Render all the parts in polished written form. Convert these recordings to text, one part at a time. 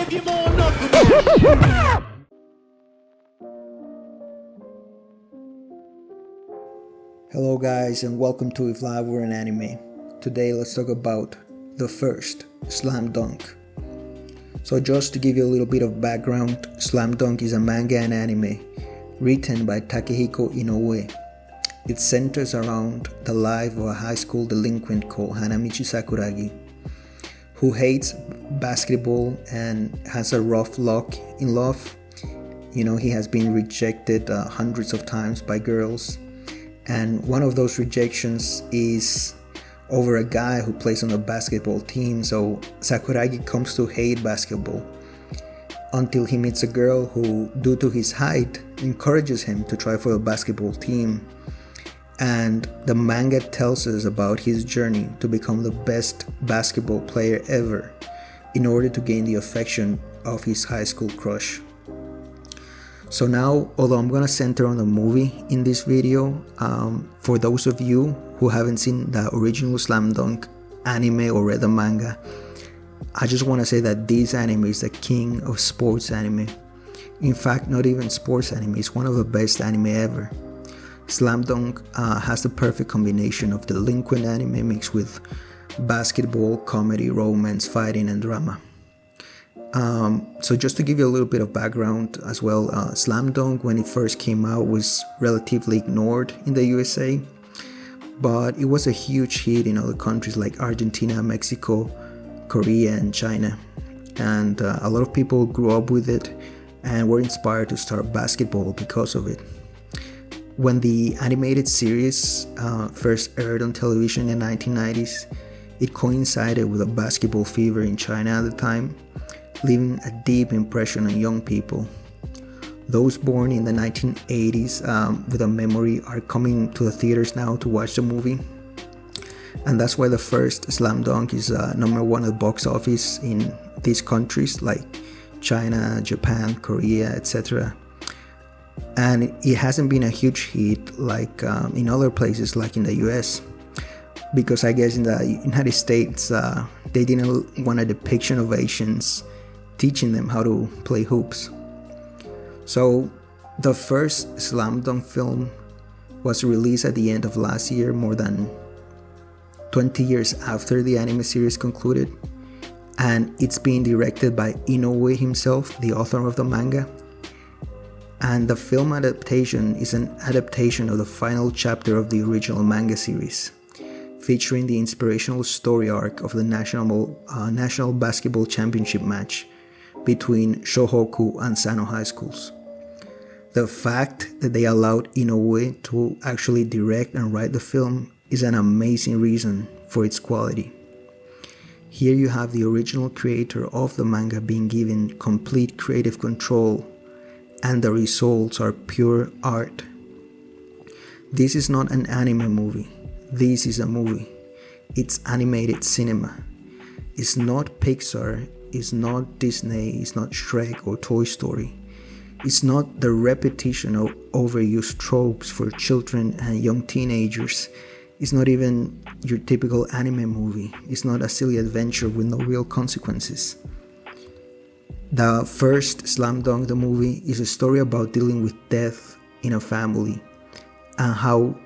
give you more knuckle. Hello guys and welcome to If Life Were an Anime. Today let's talk about the first, Slam Dunk. So just to give you a little bit of background, Slam Dunk is a manga and anime written by Takehiko Inoue. It centers around the life of a high school delinquent called Hanamichi Sakuragi, who hates basketball and has a rough luck in love. You know, he has been rejected hundreds of times by girls. And one of those rejections is over a guy who plays on the basketball team. So Sakuragi comes to hate basketball until he meets a girl who, due to his height, encourages him to try for the basketball team. And the manga tells us about his journey to become the best basketball player ever in order to gain the affection of his high school crush. So now, although I'm gonna center on the movie in this video, for those of you who haven't seen the original Slam Dunk anime or read the manga, I just want to say that this anime is the king of sports anime. In fact, not even sports anime, it's one of the best anime ever. Slam Dunk has the perfect combination of delinquent anime mixed with basketball, comedy, romance, fighting, and drama. So just to give you a little bit of background as well, Slam Dunk when it first came out was relatively ignored in the USA, but it was a huge hit in other countries like Argentina, Mexico, Korea, and China. And a lot of people grew up with it and were inspired to start basketball because of it. When the animated series first aired on television in the 1990s, it coincided with a basketball fever in China at the time, leaving a deep impression on young people. Those born in the 1980s with a memory are coming to the theaters now to watch the movie. And that's why the first Slam Dunk is number one at the box office in these countries like China, Japan, Korea, etc. And it hasn't been a huge hit like in other places like in the US, because I guess in the United States they didn't want a depiction of Asians teaching them how to play hoops. So the first Slam Dunk film was released at the end of last year, more than 20 years after the anime series concluded, and it's being directed by Inoue himself, the author of the manga. And the film adaptation is an adaptation of the final chapter of the original manga series, featuring the inspirational story arc of the National Basketball Championship match between Shohoku and Sano high schools. The fact that they allowed Inoue to actually direct and write the film is an amazing reason for its quality. Here you have the original creator of the manga being given complete creative control, and the results are pure art. This is not an anime movie. This is a movie. It's animated cinema. It's not Pixar. It's not Disney, it's not Shrek or Toy Story. It's not the repetition of overused tropes for children and young teenagers. It's not even your typical anime movie. It's not a silly adventure with no real consequences. The first Slam Dunk, the movie, is a story about dealing with death in a family and how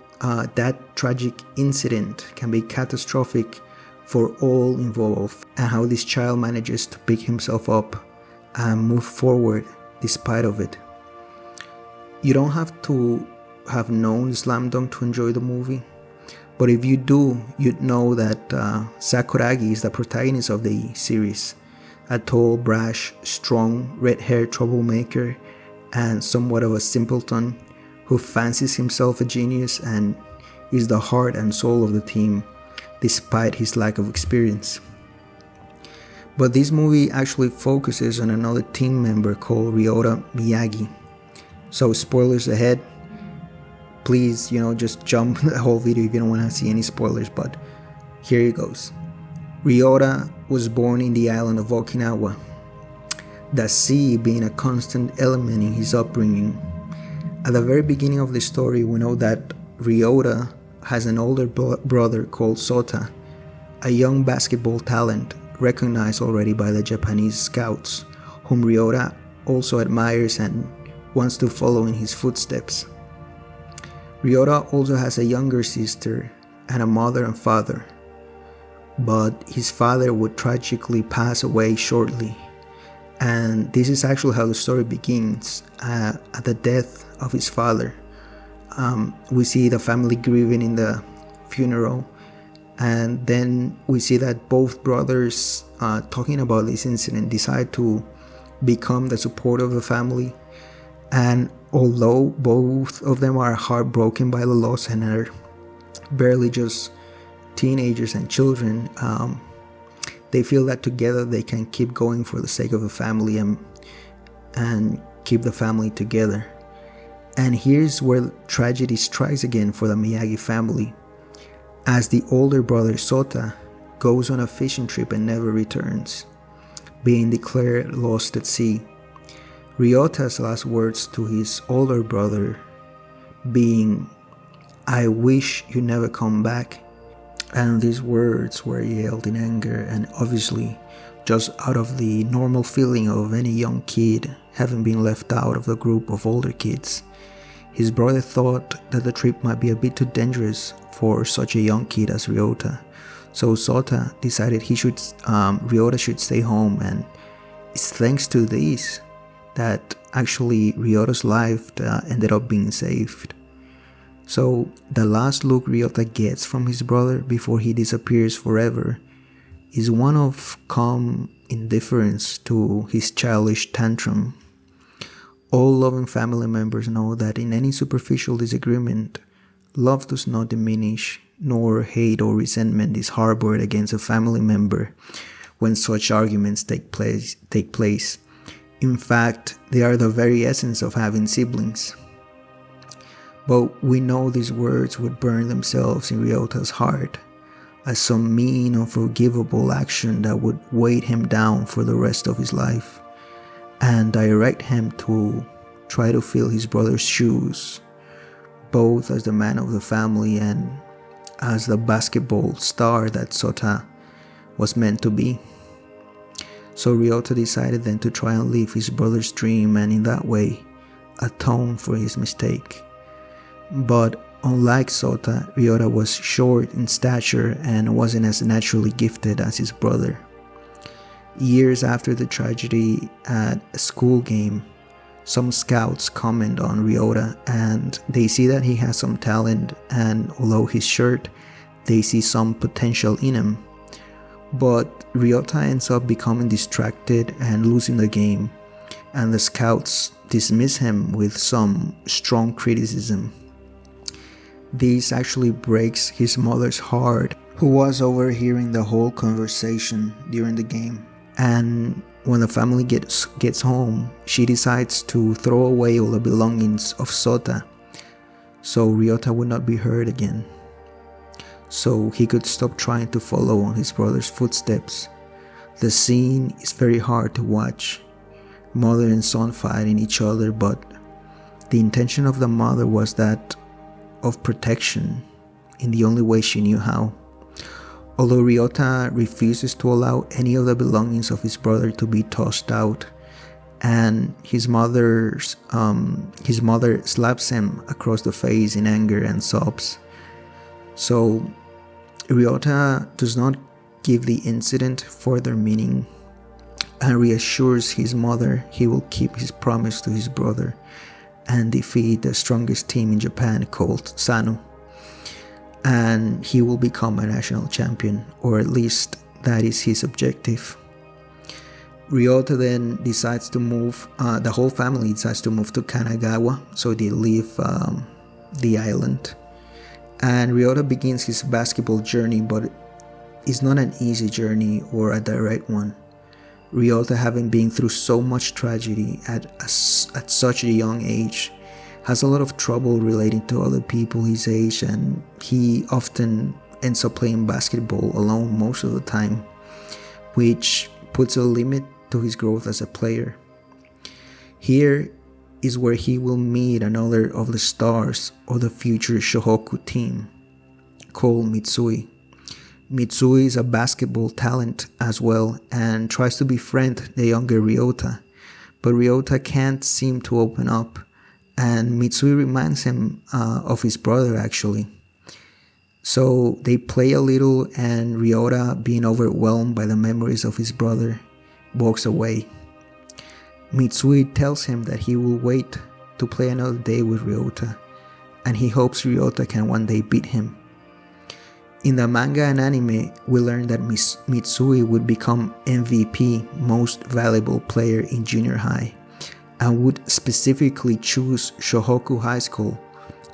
that tragic incident can be catastrophic for all involved, and how this child manages to pick himself up and move forward despite of it. You don't have to have known Slam Dunk to enjoy the movie, but if you do, you'd know that Sakuragi is the protagonist of the series, a tall, brash, strong, red-haired troublemaker and somewhat of a simpleton who fancies himself a genius and is the heart and soul of the team, despite his lack of experience. But this movie actually focuses on another team member called Ryota Miyagi. So spoilers ahead. Please, just jump the whole video if you don't want to see any spoilers, but here it goes. Ryota was born in the island of Okinawa, the sea being a constant element in his upbringing. At the very beginning of the story, we know that Ryota has an older brother called Sota, a young basketball talent recognized already by the Japanese scouts, whom Ryota also admires and wants to follow in his footsteps. Ryota also has a younger sister and a mother and father, but his father would tragically pass away shortly. And this is actually how the story begins, at the death of his father. We see the family grieving in the funeral, and then we see that both brothers, talking about this incident, decide to become the support of the family. And although both of them are heartbroken by the loss and are barely just teenagers and children, they feel that together they can keep going for the sake of the family and keep the family together. And here's where tragedy strikes again for the Miyagi family, as the older brother Sota goes on a fishing trip and never returns, being declared lost at sea. Ryota's last words to his older brother being, "I wish you never come back." And these words were yelled in anger and obviously just out of the normal feeling of any young kid having been left out of the group of older kids. His brother thought that the trip might be a bit too dangerous for such a young kid as Ryota, so Sota decided Ryota should stay home, and it's thanks to this that actually Ryota's life ended up being saved. So the last look Ryota gets from his brother before he disappears forever is one of calm indifference to his childish tantrum. All loving family members know that in any superficial disagreement, love does not diminish, nor hate or resentment is harbored against a family member when such arguments take place. In fact, they are the very essence of having siblings. But we know these words would burn themselves in Ryota's heart as some mean, unforgivable action that would weight him down for the rest of his life and direct him to try to fill his brother's shoes, both as the man of the family and as the basketball star that Sota was meant to be. So Ryota decided then to try and live his brother's dream and in that way atone for his mistake. But unlike Sota, Ryota was short in stature and wasn't as naturally gifted as his brother. Years after the tragedy at a school game, some scouts comment on Ryota and they see that he has some talent, and although he's short, they see some potential in him. But Ryota ends up becoming distracted and losing the game, and the scouts dismiss him with some strong criticism. This actually breaks his mother's heart, who was overhearing the whole conversation during the game. And when the family gets home, she decides to throw away all the belongings of Sota, so Ryota would not be hurt again, so he could stop trying to follow on his brother's footsteps. The scene is very hard to watch, mother and son fighting each other, but the intention of the mother was that of protection in the only way she knew how. Although Ryota refuses to allow any of the belongings of his brother to be tossed out, and his mother slaps him across the face in anger and sobs. So Ryota does not give the incident further meaning and reassures his mother he will keep his promise to his brother and defeat the strongest team in Japan called Sano, and he will become a national champion, or at least that is his objective. Ryota then decides to move, the whole family decides to move to Kanagawa, so they leave the island. And Ryota begins his basketball journey, but it's not an easy journey or a direct one. Ryota, having been through so much tragedy at such a young age, has a lot of trouble relating to other people his age, and he often ends up playing basketball alone most of the time, which puts a limit to his growth as a player. Here is where he will meet another of the stars of the future Shohoku team, called Mitsui. Mitsui is a basketball talent as well and tries to befriend the younger Ryota, but Ryota can't seem to open up, and Mitsui reminds him of his brother actually. So they play a little, and Ryota, being overwhelmed by the memories of his brother, walks away. Mitsui tells him that he will wait to play another day with Ryota, and he hopes Ryota can one day beat him. In the manga and anime, we learn that Mitsui would become MVP, most valuable player in junior high, and would specifically choose Shohoku High School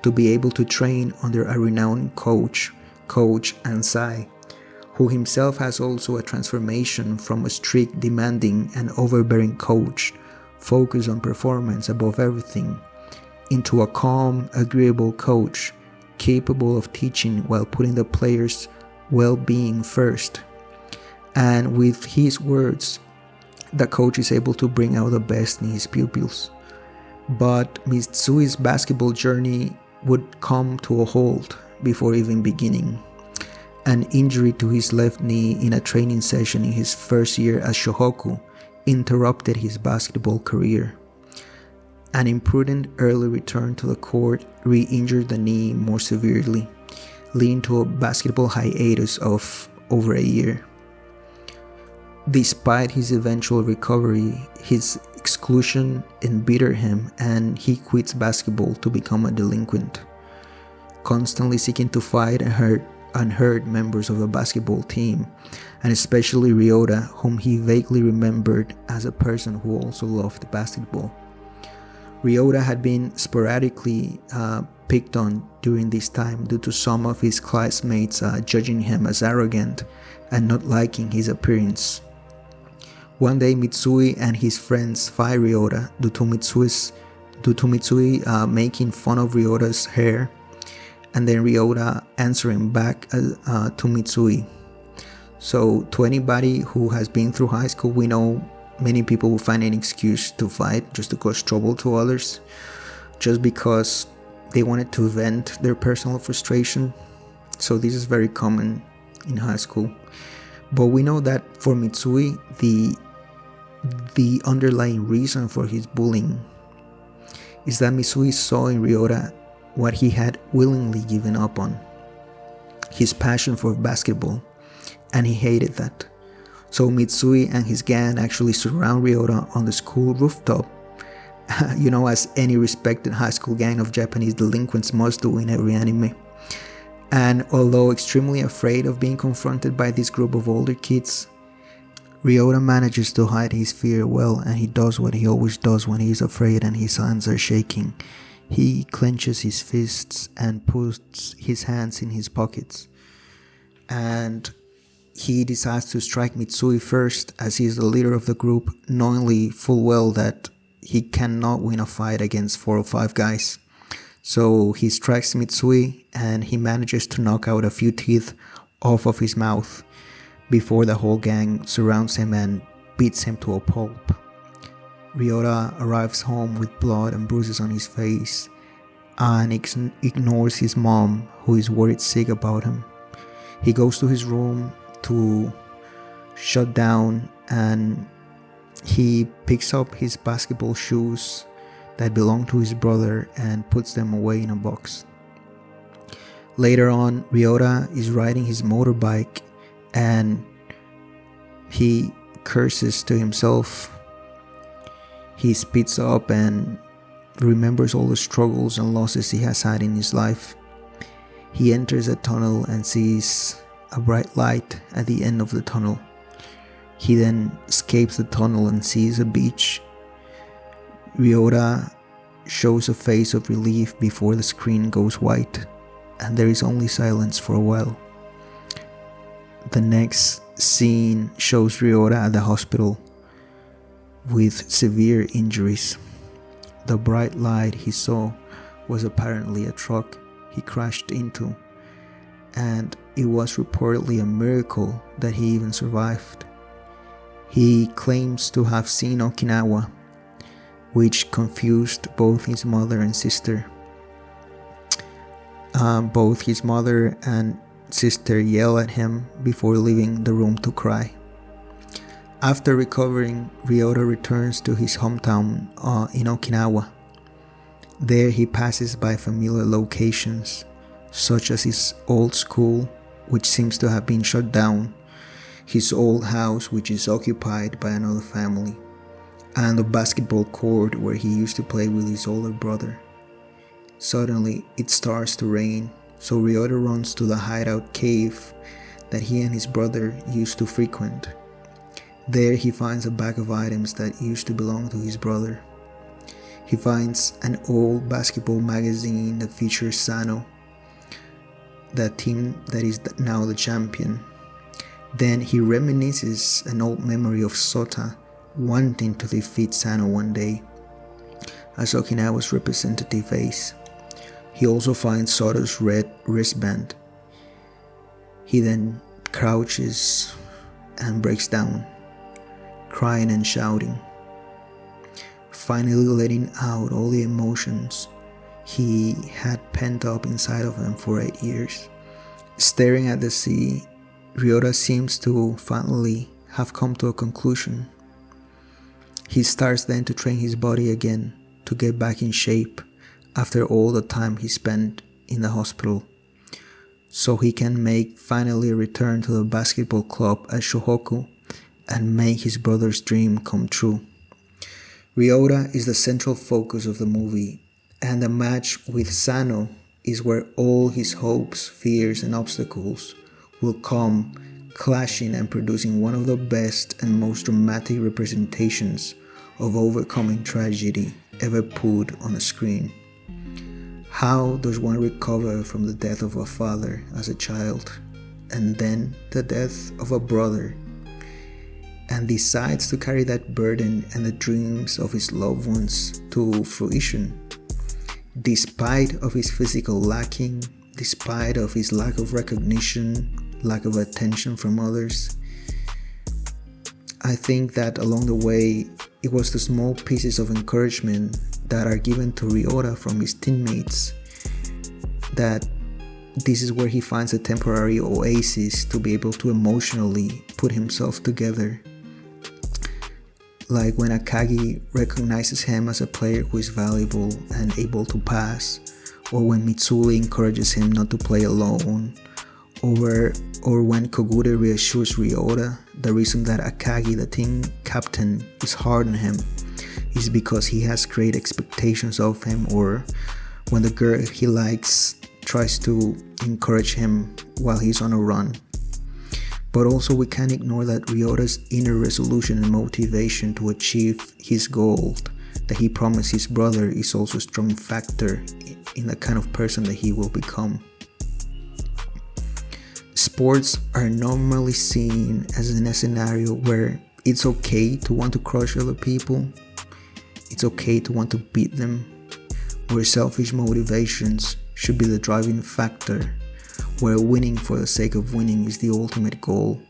to be able to train under a renowned coach Ansai, who himself has also a transformation from a strict, demanding, and overbearing coach focused on performance above everything, into a calm, agreeable coach capable of teaching while putting the players' well-being first. And with his words, the coach is able to bring out the best in his pupils. But Mitsui's basketball journey would come to a halt before even beginning. An injury to his left knee in a training session in his first year as Shohoku interrupted his basketball career. An imprudent early return to the court re-injured the knee more severely, leading to a basketball hiatus of over a year. Despite his eventual recovery, his exclusion embittered him, and he quits basketball to become a delinquent, constantly seeking to fight and hurt members of the basketball team, and especially Ryota, whom he vaguely remembered as a person who also loved basketball. Ryota had been sporadically picked on during this time due to some of his classmates judging him as arrogant and not liking his appearance. One day, Mitsui and his friends fight Ryota due to Mitsui making fun of Ryota's hair, and then Ryota answering back to Mitsui. So to anybody who has been through high school, we know many people will find an excuse to fight just to cause trouble to others, just because they wanted to vent their personal frustration. So this is very common in high school. But we know that for Mitsui, the underlying reason for his bullying is that Mitsui saw in Ryota what he had willingly given up on, his passion for basketball, and he hated that. So Mitsui and his gang actually surround Ryota on the school rooftop, as any respected high school gang of Japanese delinquents must do in every anime. And although extremely afraid of being confronted by this group of older kids, Ryota manages to hide his fear well, and he does what he always does when he is afraid and his hands are shaking. He clenches his fists and puts his hands in his pockets. And he decides to strike Mitsui first, as he is the leader of the group, knowingly full well that he cannot win a fight against 4 or 5 guys. So he strikes Mitsui, and he manages to knock out a few teeth off of his mouth before the whole gang surrounds him and beats him to a pulp. Ryota arrives home with blood and bruises on his face and ignores his mom, who is worried sick about him. He goes to his room to shut down, and he picks up his basketball shoes that belong to his brother and puts them away in a box. Later on, Ryota is riding his motorbike and he curses to himself. He speeds up and remembers all the struggles and losses he has had in his life. He enters a tunnel and sees a bright light at the end of the tunnel. He then escapes the tunnel and sees a beach. Ryota shows a face of relief before the screen goes white, and there is only silence for a while. The next scene shows Ryota at the hospital with severe injuries. The bright light he saw was apparently a truck he crashed into, and it was reportedly a miracle that he even survived. He claims to have seen Okinawa, which confused both his mother and sister. Both his mother and sister yell at him before leaving the room to cry. After recovering, Ryota returns to his hometown in Okinawa. There he passes by familiar locations, such as his old school, which seems to have been shut down, his old house, which is occupied by another family, and the basketball court where he used to play with his older brother. Suddenly, it starts to rain, so Ryota runs to the hideout cave that he and his brother used to frequent. There he finds a bag of items that used to belong to his brother. He finds an old basketball magazine that features Sano, that team that is now the champion. Then he reminisces an old memory of Sota wanting to defeat Sano one day as Okinawa's representative ace. He also finds Sota's red wristband. He then crouches and breaks down, crying and shouting, finally letting out all the emotions he had pent up inside of him for 8 years. Staring at the sea, Ryota seems to finally have come to a conclusion. He starts then to train his body again to get back in shape after all the time he spent in the hospital, so he can make finally a return to the basketball club at Shohoku and make his brother's dream come true. Ryota is the central focus of the movie, and the match with Sano is where all his hopes, fears, and obstacles will come clashing and producing one of the best and most dramatic representations of overcoming tragedy ever put on a screen. How does one recover from the death of a father as a child, and then the death of a brother, and decides to carry that burden and the dreams of his loved ones to fruition, despite of his physical lacking, despite of his lack of recognition, lack of attention from others? I think that along the way, it was the small pieces of encouragement that are given to Ryota from his teammates that this is where he finds a temporary oasis to be able to emotionally put himself together. Like when Akagi recognizes him as a player who is valuable and able to pass, or when Mitsui encourages him not to play alone, or when Kogure reassures Ryota the reason that Akagi, the team captain, is hard on him is because he has great expectations of him, or when the girl he likes tries to encourage him while he's on a run. But also we can't ignore that Ryota's inner resolution and motivation to achieve his goal that he promised his brother is also a strong factor in the kind of person that he will become. Sports are normally seen as in a scenario where it's okay to want to crush other people, it's okay to want to beat them, where selfish motivations should be the driving factor, where winning for the sake of winning is the ultimate goal.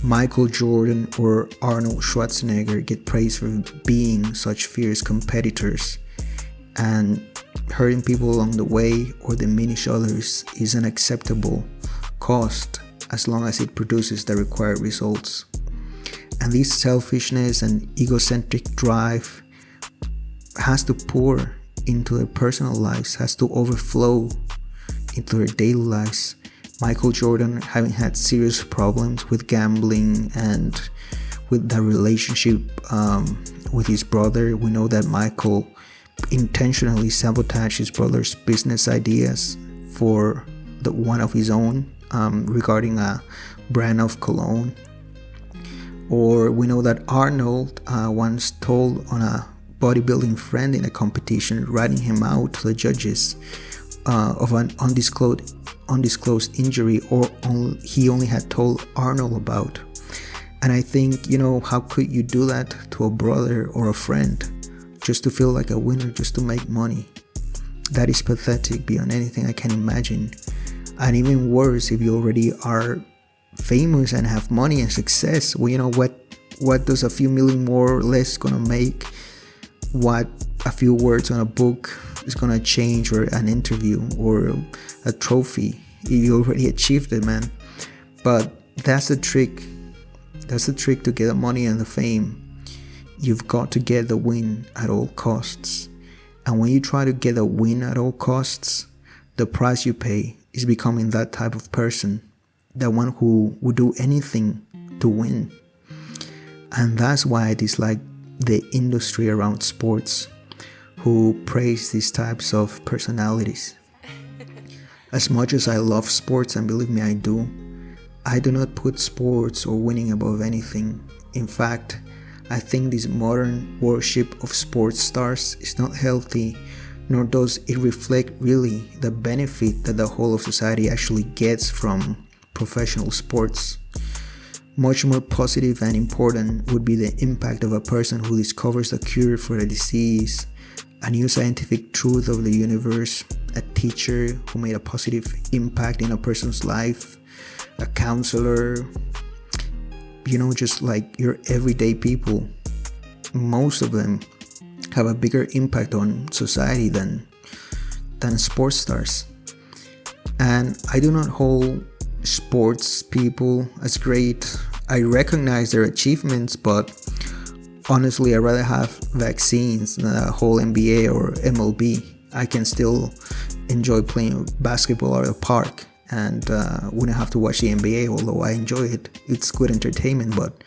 Michael Jordan or Arnold Schwarzenegger get praised for being such fierce competitors, and hurting people along the way or diminish others is an acceptable cost as long as it produces the required results. And this selfishness and egocentric drive has to pour into their personal lives, has to overflow into their daily lives. Michael Jordan having had serious problems with gambling and with the relationship with his brother. We know that Michael intentionally sabotaged his brother's business ideas for the one of his own regarding a brand of cologne. Or we know that Arnold once told on a bodybuilding friend in a competition, ratting him out to the judges of an undisclosed injury he only had told Arnold about. And I think, how could you do that to a brother or a friend just to feel like a winner, just to make money? That is pathetic beyond anything I can imagine. And even worse, if you already are famous and have money and success, well, what does a few million more or less gonna make? What a few words on a book is gonna change, or an interview or a trophy? You already achieved it, man. But that's the trick That's the trick to get the money and the fame. You've got to get the win at all costs. And when you try to get a win at all costs, the price you pay is becoming that type of person, the one who would do anything to win. And that's why I dislike the industry around sports, who praise these types of personalities. As much as I love sports, and believe me, I do not put sports or winning above anything. In fact, I think this modern worship of sports stars is not healthy, nor does it reflect really the benefit that the whole of society actually gets from professional sports. Much more positive and important would be the impact of a person who discovers a cure for a disease, a new scientific truth of the universe, a teacher who made a positive impact in a person's life, a counselor, just like your everyday people. Most of them have a bigger impact on society than sports stars. And I do not hold sports people as great. I recognize their achievements, but honestly, I'd rather have vaccines than a whole NBA or MLB. I can still enjoy playing basketball at a park and wouldn't have to watch the NBA, although I enjoy it. It's good entertainment, but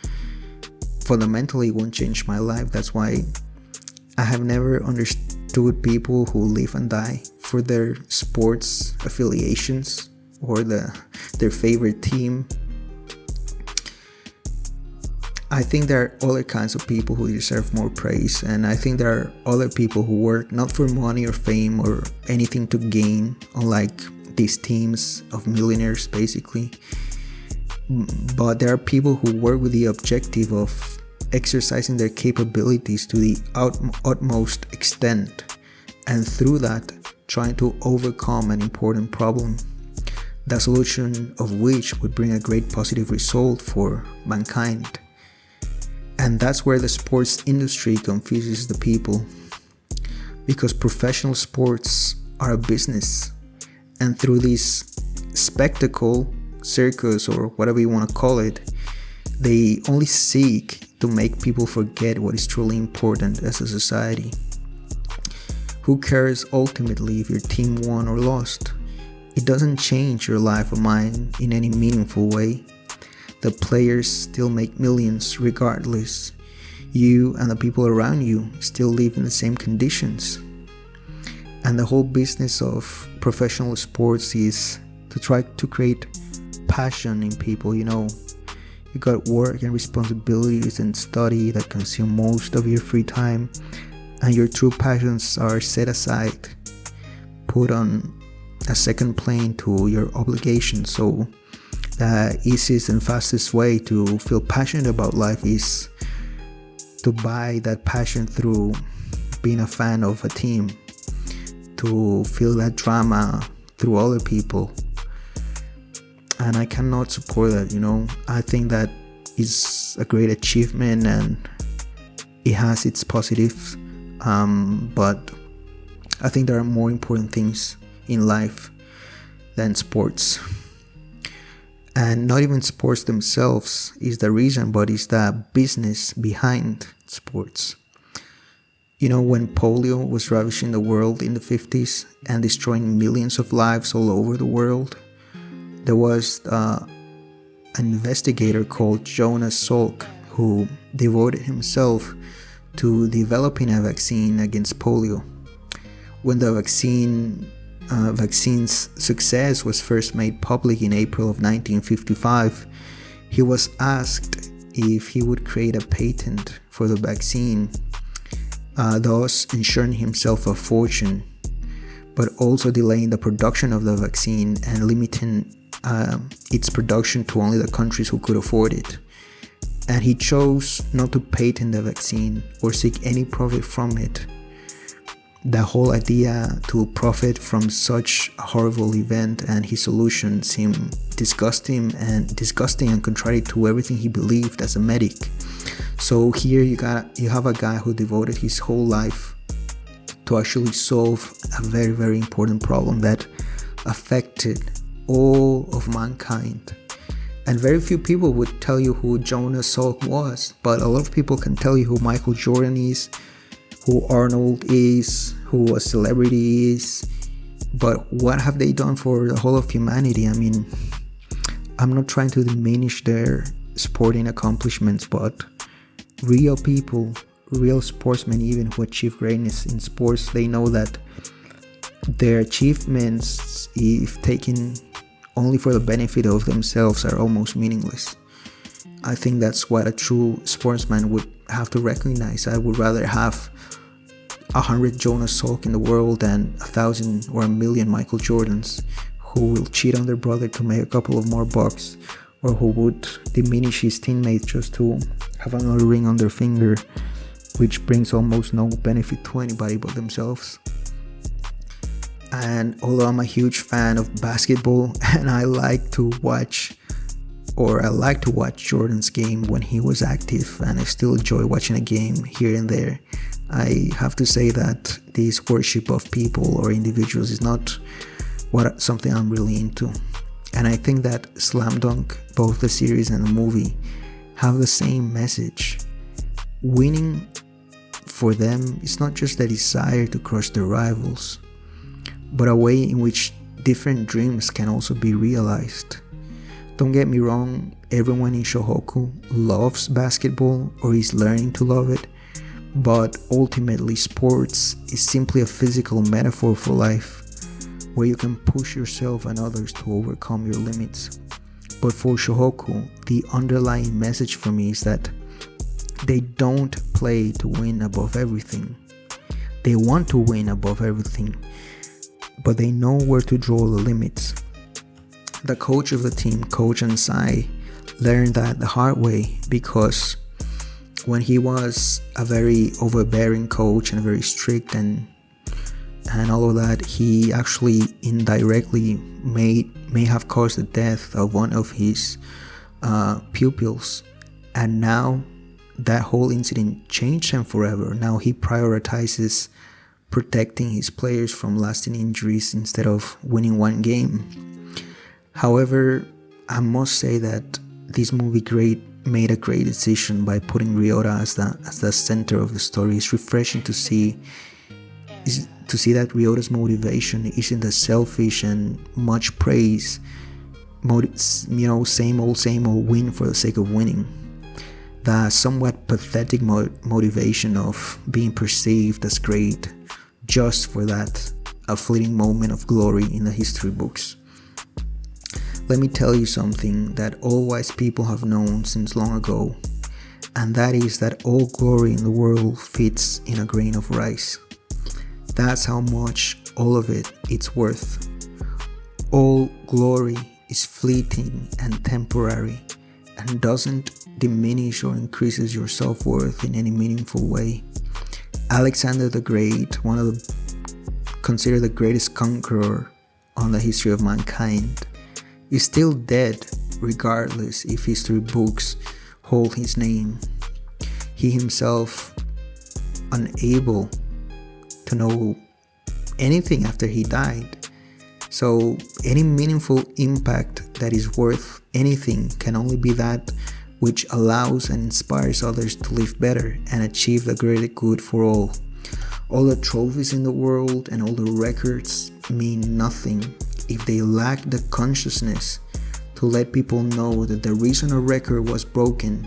fundamentally it won't change my life. That's why I have never understood people who live and die for their sports affiliations or their favorite team. I think there are other kinds of people who deserve more praise, and I think there are other people who work not for money or fame or anything to gain, unlike these teams of millionaires basically. But there are people who work with the objective of exercising their capabilities to the utmost extent, and through that trying to overcome an important problem, the solution of which would bring a great positive result for mankind. And that's where the sports industry confuses the people, because professional sports are a business, and through this spectacle, circus, or whatever you want to call it, they only seek to make people forget what is truly important as a society. Who cares ultimately if your team won or lost? It doesn't change your life or mine in any meaningful way. The players still make millions regardless. You and the people around you still live in the same conditions. And the whole business of professional sports is to try to create passion in people. You got work and responsibilities and study that consume most of your free time, and your true passions are set aside, put on a second plane to your obligations. So the easiest and fastest way to feel passionate about life is to buy that passion through being a fan of a team, to feel that drama through other people. And I cannot support that. I think that is a great achievement and it has its positives, but I think there are more important things in life than sports. And not even sports themselves is the reason, but it's the business behind sports. When polio was ravaging the world in the 50s and destroying millions of lives all over the world, there was an investigator called Jonas Salk who devoted himself to developing a vaccine against polio. When the vaccine's success was first made public in April of 1955, he was asked if he would create a patent for the vaccine, thus ensuring himself a fortune, but also delaying the production of the vaccine and limiting its production to only the countries who could afford it. And he chose not to patent the vaccine or seek any profit from it. The whole idea to profit from such a horrible event and his solution seemed disgusting and contrary to everything he believed as a medic. So here you have a guy who devoted his whole life to actually solve a very, very important problem that affected all of mankind. And very few people would tell you who Jonas Salk was, but a lot of people can tell you who Michael Jordan is, who Arnold is, who a celebrity is. But what have they done for the whole of humanity? I mean, I'm not trying to diminish their sporting accomplishments, but real people, real sportsmen even who achieve greatness in sports, they know that their achievements, if taken only for the benefit of themselves, are almost meaningless. I think that's what a true sportsman would have to recognize. I would rather have 100 Jonas Salk in the world than 1,000 or 1,000,000 Michael Jordans who will cheat on their brother to make a couple of more bucks, or who would diminish his teammates just to have another ring on their finger, which brings almost no benefit to anybody but themselves. And although I'm a huge fan of basketball and I like to watch Jordan's game when he was active, and I still enjoy watching a game here and there, I have to say that this worship of people or individuals is not something I'm really into. And I think that Slam Dunk, both the series and the movie, have the same message. Winning for them is not just a desire to crush their rivals, but a way in which different dreams can also be realized. Don't get me wrong, everyone in Shohoku loves basketball or is learning to love it, but ultimately sports is simply a physical metaphor for life, where you can push yourself and others to overcome your limits. But for Shohoku, the underlying message for me is that they don't play to win above everything. They want to win above everything, but they know where to draw the limits. The coach of the team, Coach Ansai, learned that the hard way, because when he was a very overbearing coach and very strict and all of that, he actually indirectly may have caused the death of one of his pupils. And now that whole incident changed him forever. Now he prioritizes protecting his players from lasting injuries instead of winning one game. However, I must say that this movie made a great decision by putting Ryota as the center of the story. It's refreshing to see that Ryota's motivation isn't the selfish and much praise, same old win for the sake of winning. The somewhat pathetic motivation of being perceived as great just for that, a fleeting moment of glory in the history books. Let me tell you something that all wise people have known since long ago, and that is that all glory in the world fits in a grain of rice. That's how much all of it's worth. All glory is fleeting and temporary and doesn't diminish or increases your self-worth in any meaningful way. Alexander the Great, considered the greatest conqueror on the history of mankind, is still dead regardless if history books hold his name. He himself unable to know anything after he died. So any meaningful impact that is worth anything can only be that which allows and inspires others to live better and achieve the greater good for all. All the trophies in the world and all the records mean nothing if they lack the consciousness to let people know that the reason a record was broken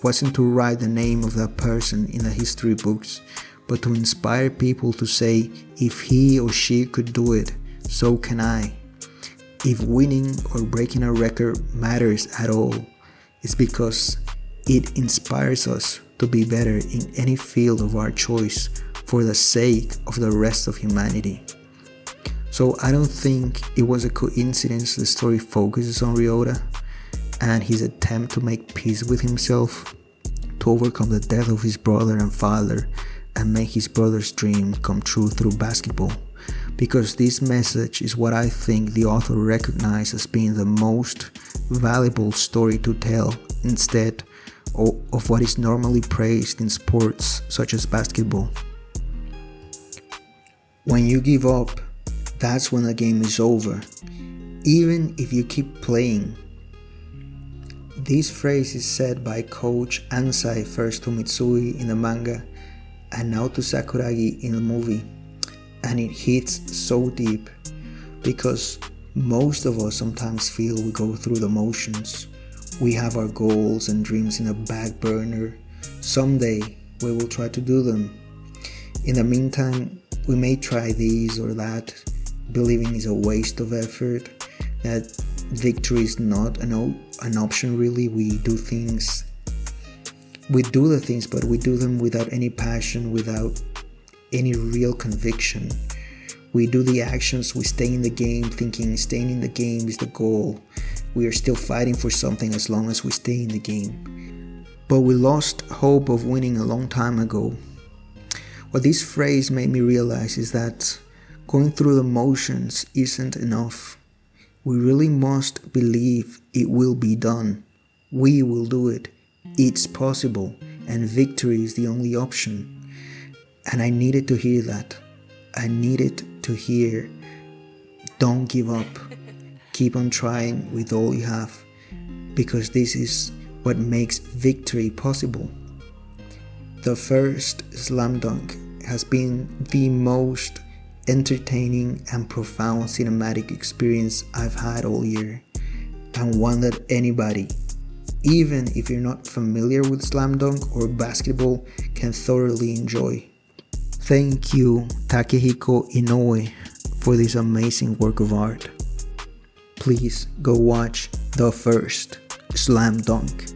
wasn't to write the name of that person in the history books, but to inspire people to say, if he or she could do it, so can I. If winning or breaking a record matters at all, it's because it inspires us to be better in any field of our choice for the sake of the rest of humanity. So I don't think it was a coincidence the story focuses on Ryota and his attempt to make peace with himself, to overcome the death of his brother and father and make his brother's dream come true through basketball. Because this message is what I think the author recognized as being the most valuable story to tell, instead of what is normally praised in sports such as basketball. When you give up, that's when the game is over. Even if you keep playing, This phrase is said by coach Ansai first to Mitsui in the manga and now to Sakuragi in the movie, and it hits so deep because most of us sometimes feel we go through the motions. We have our goals and dreams in a back burner. Someday we will try to do them. In the meantime, we may try this or that, believing it's a waste of effort, that victory is not an option really. We do the things, but we do them without any passion, without any real conviction. We do the actions, we stay in the game thinking staying in the game is the goal. We are still fighting for something as long as we stay in the game. But we lost hope of winning a long time ago. What this phrase made me realize is that going through the motions isn't enough. We really must believe it will be done. We will do it. It's possible, and victory is the only option. And I needed to hear that. I needed to hear, don't give up. Keep on trying with all you have, because this is what makes victory possible. The first slam dunk has been the most entertaining and profound cinematic experience I've had all year, and one that anybody, even if you're not familiar with slam dunk or basketball, can thoroughly enjoy. Thank you, Takehiko Inoue, for this amazing work of art. Please go watch the first slam dunk.